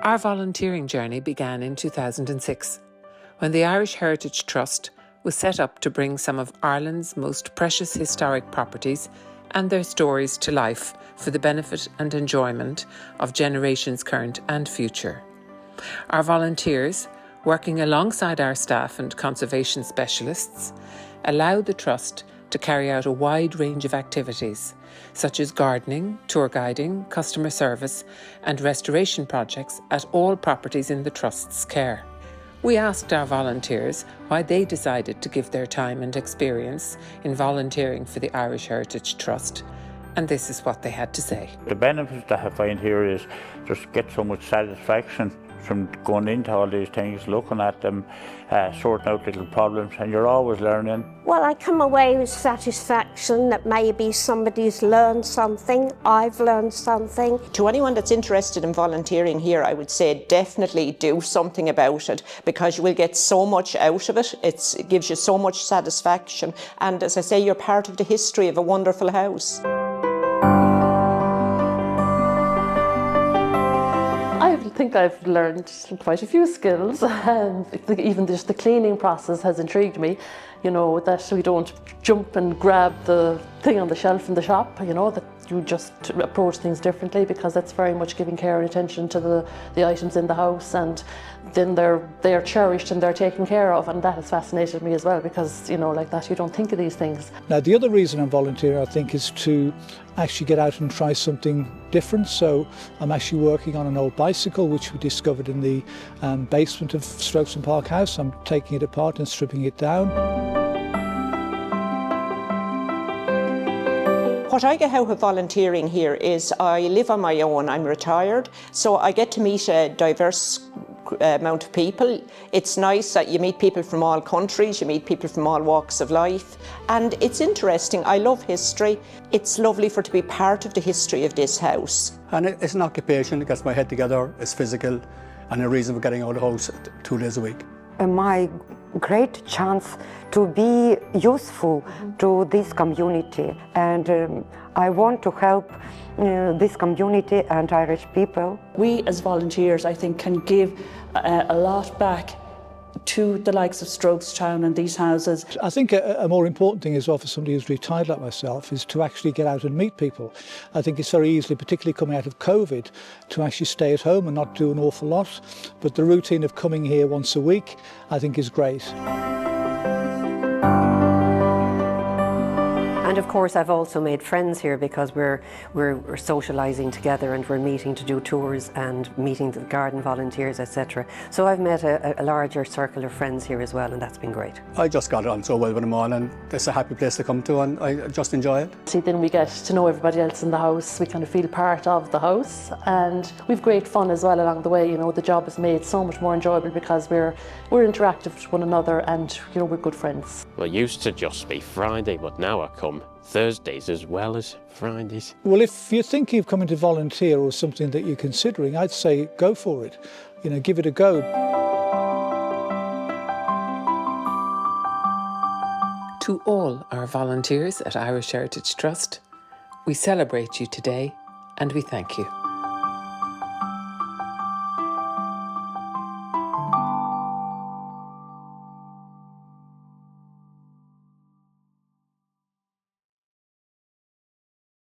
Our volunteering journey began in 2006, when the Irish Heritage Trust was set up to bring some of Ireland's most precious historic properties and their stories to life for the benefit and enjoyment of generations current and future. Our volunteers, working alongside our staff and conservation specialists, allow the Trust to carry out a wide range of activities, such as gardening, tour guiding, customer service and restoration projects at all properties in the Trust's care. We asked our volunteers why they decided to give their time and experience in volunteering for the Irish Heritage Trust, and this is what they had to say. The benefits that I find here is just get so much satisfaction from going into all these things, looking at them, sorting out little problems, and you're always learning. Well, I come away with satisfaction that maybe somebody's learned something, I've learned something. To anyone that's interested in volunteering here, I would say definitely do something about it, because you will get so much out of it. It gives you so much satisfaction, and as I say, you're part of the history of a wonderful house. I think I've learned quite a few skills. Even just the cleaning process has intrigued me, you know, that we don't jump and grab the thing on the shelf in the shop, you know, that you just approach things differently, because that's very much giving care and attention to the items in the house, and then they're cherished and they're taken care of, and that has fascinated me as well, because, you know, like that you don't think of these things. Now, the other reason I'm volunteering, I think, is to actually get out and try something different. So I'm actually working on an old bicycle which we discovered in the basement of Strokeston Park House. I'm taking it apart and stripping it down. What I get out of volunteering here is I live on my own, I'm retired, so I get to meet a diverse amount of people. It's nice that you meet people from all countries, you meet people from all walks of life, and it's interesting. I love history. It's lovely to be part of the history of this house. And it's an occupation that gets my head together, it's physical, and a reason for getting out of the house 2 days a week. My great chance to be useful to this community, and I want to help this community and Irish people. We as volunteers, I think, can give a lot back to the likes of Strokestown and these houses. I think a more important thing as well for somebody who's retired like myself is to actually get out and meet people. I think it's very easy, particularly coming out of COVID, to actually stay at home and not do an awful lot. But the routine of coming here once a week, I think, is great. And of course, I've also made friends here, because we're socialising together and we're meeting to do tours and meeting the garden volunteers, etc. So I've met a larger circle of friends here as well, and that's been great. I just got on so well with them all, and it's a happy place to come to, and I just enjoy it. See, then we get to know everybody else in the house. We kind of feel part of the house, and we've great fun as well along the way. You know, the job is made so much more enjoyable because we're interactive with one another, and, you know, we're good friends. Well, it used to just be Friday, but now I come Thursdays as well as Fridays. Well, if you're thinking of coming to volunteer or something that you're considering, I'd say go for it. You know, give it a go. To all our volunteers at Irish Heritage Trust, we celebrate you today and we thank you.